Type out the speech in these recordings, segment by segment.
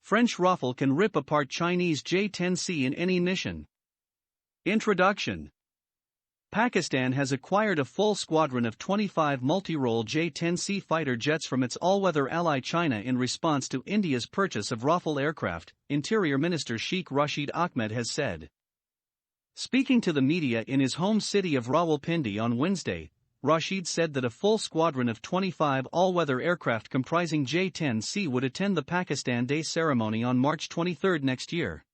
French Rafale can rip apart Chinese J-10C in any mission. Introduction. Pakistan has acquired a full squadron of 25 multi-role J-10C fighter jets from its all-weather ally China in response to India's purchase of Rafale aircraft, Interior Minister Sheikh Rashid Ahmed has said. Speaking to the media in his home city of Rawalpindi on Wednesday, Rashid said that a full squadron of 25 all-weather aircraft comprising J-10C would attend the Pakistan Day ceremony on March 23 next year.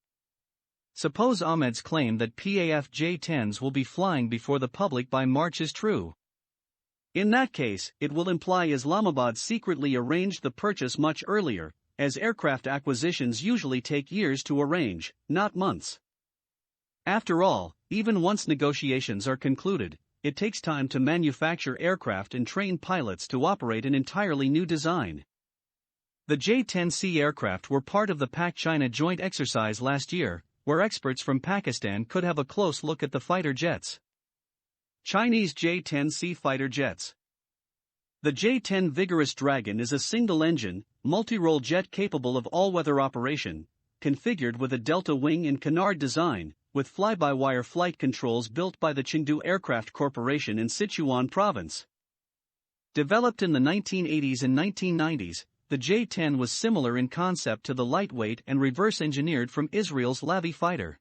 Suppose Ahmed's claim that PLAAF J-10s will be flying before the public by March is true. In that case, it will imply Islamabad secretly arranged the purchase much earlier, as aircraft acquisitions usually take years to arrange, not months. After all, even once negotiations are concluded, it takes time to manufacture aircraft and train pilots to operate an entirely new design. The J-10C aircraft were part of the Pak-China joint exercise last year, where experts from Pakistan could have a close look at the fighter jets. Chinese J-10C fighter jets. The J-10 Vigorous Dragon is a single-engine, multi-role jet capable of all-weather operation, configured with a delta wing and canard design, with fly-by-wire flight controls built by the Chengdu Aircraft Corporation in Sichuan Province. Developed in the 1980s and 1990s, the J-10 was similar in concept to the lightweight and reverse-engineered from Israel's Lavi fighter.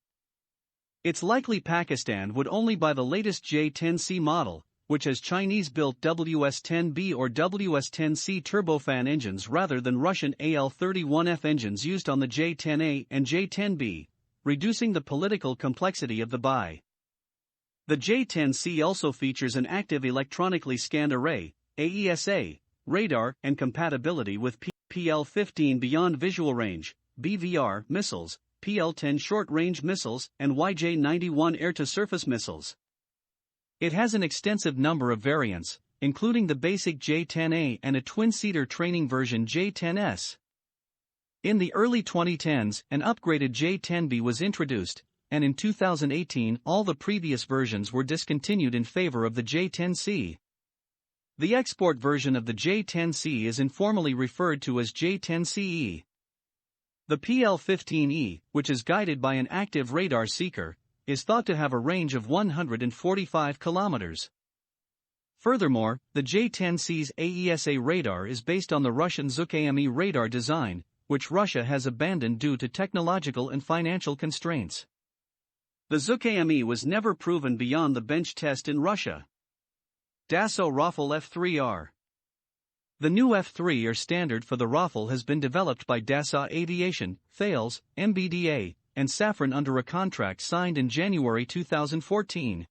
It's likely Pakistan would only buy the latest J-10C model, which has Chinese-built WS-10B or WS-10C turbofan engines rather than Russian AL-31F engines used on the J-10A and J-10B, reducing the political complexity of the buy. The J-10C also features an active electronically scanned array, AESA, radar, and compatibility with PL-15 Beyond Visual Range, BVR missiles, PL-10 short-range missiles, and YJ-91 air-to-surface missiles. It has an extensive number of variants, including the basic J-10A and a twin-seater training version J-10S. In the early 2010s, an upgraded J-10B was introduced, and in 2018 all the previous versions were discontinued in favor of the J-10C. The export version of the J-10C is informally referred to as J-10CE. The PL-15E, which is guided by an active radar seeker, is thought to have a range of 145 kilometers. Furthermore, the J-10C's AESA radar is based on the Russian Zuk-AME radar design, which Russia has abandoned due to technological and financial constraints. The Zuk-AME was never proven beyond the bench test in Russia. Dassault Rafale F3R. The new F3R standard for the Rafale has been developed by Dassault Aviation, Thales, MBDA, and Safran under a contract signed in January 2014.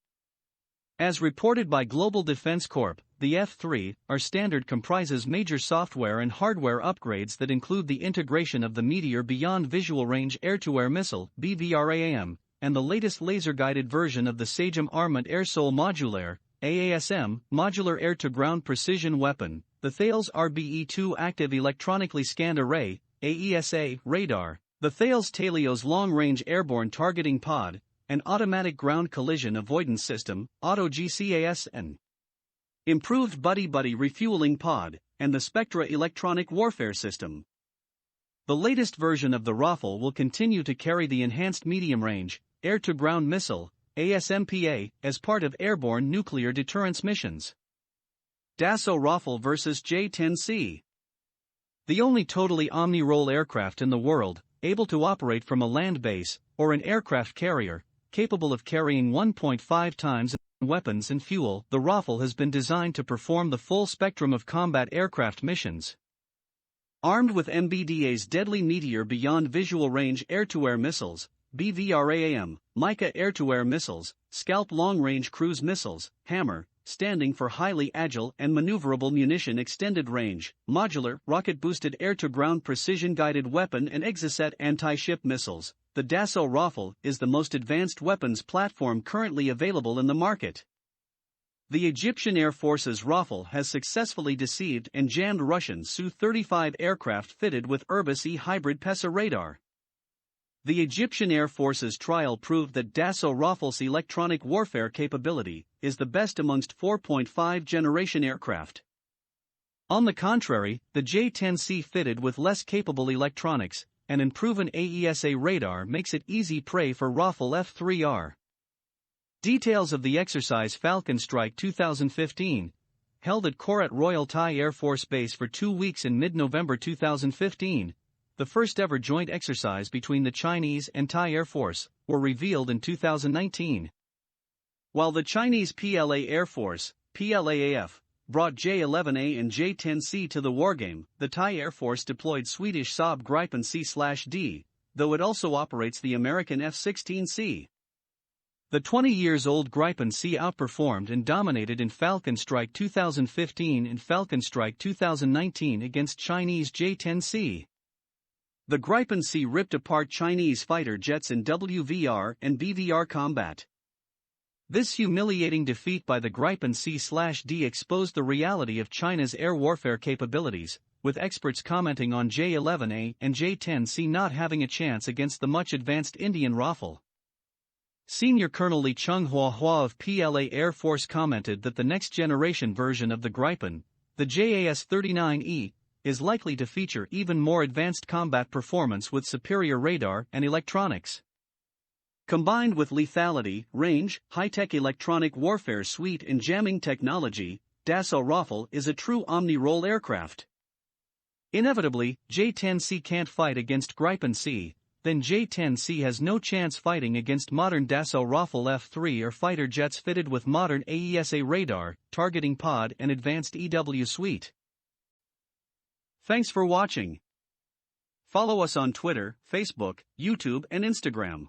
As reported by Global Defense Corp, the F3R standard comprises major software and hardware upgrades that include the integration of the Meteor Beyond Visual Range Air-to-Air Missile (BVRAM) and the latest laser-guided version of the Sagem Armament Air Sol Modulaire (AASM) modular air-to-ground precision weapon, the Thales RBE-2 active electronically scanned array (AESA) radar, the Thales Talios long-range airborne targeting pod, an automatic ground collision avoidance system, AUTO-GCAS, and improved buddy-buddy refueling pod, and the Spectra electronic warfare system. The latest version of the Rafale will continue to carry the enhanced medium-range, air-to-ground missile, ASMPA, as part of airborne nuclear deterrence missions. Dassault Rafale vs. J-10C. The only totally omni-role aircraft in the world, able to operate from a land base, or an aircraft carrier, capable of carrying 1.5 times weapons and fuel, the Rafale has been designed to perform the full spectrum of combat aircraft missions. Armed with MBDA's deadly Meteor Beyond Visual Range air-to-air missiles, BVRAM, Mica air-to-air missiles, Scalp long-range cruise missiles, Hammer, standing for highly agile and maneuverable munition extended range, modular, rocket-boosted air-to-ground precision-guided weapon and Exocet anti-ship missiles, the Dassault Rafale is the most advanced weapons platform currently available in the market. The Egyptian Air Force's Rafale has successfully deceived and jammed Russian Su-35 aircraft fitted with Irbis-E hybrid PESA radar. The Egyptian Air Force's trial proved that Dassault Rafale's electronic warfare capability is the best amongst 4.5 generation aircraft. On the contrary, the J-10C fitted with less capable electronics, and unproven AESA radar makes it easy prey for Rafale F3R. Details of the exercise Falcon Strike 2015, held at Korat Royal Thai Air Force Base for 2 weeks in mid-November 2015, the first ever joint exercise between the Chinese and Thai Air Force, were revealed in 2019. While the Chinese PLA Air Force, PLAAF, brought J-11A and J-10C to the wargame, the Thai Air Force deployed Swedish Saab Gripen C/D, though it also operates the American F-16C. The 20-years-old Gripen C outperformed and dominated in Falcon Strike 2015 and Falcon Strike 2019 against Chinese J-10C. The Gripen C ripped apart Chinese fighter jets in WVR and BVR combat. This humiliating defeat by the Gripen C/D exposed the reality of China's air warfare capabilities, with experts commenting on J-11A and J-10C not having a chance against the much-advanced Indian Rafale. Senior Colonel Lee Chung-Hua of PLA Air Force commented that the next-generation version of the Gripen, the JAS-39E, is likely to feature even more advanced combat performance with superior radar and electronics. Combined with lethality, range, high-tech electronic warfare suite and jamming technology, Dassault Rafale is a true omni-role aircraft. Inevitably, J-10C can't fight against Gripen C, then J-10C has no chance fighting against modern Dassault Rafale F3R fighter jets fitted with modern AESA radar, targeting pod and advanced EW suite. Thanks for watching. Follow us on Twitter, Facebook, YouTube and Instagram.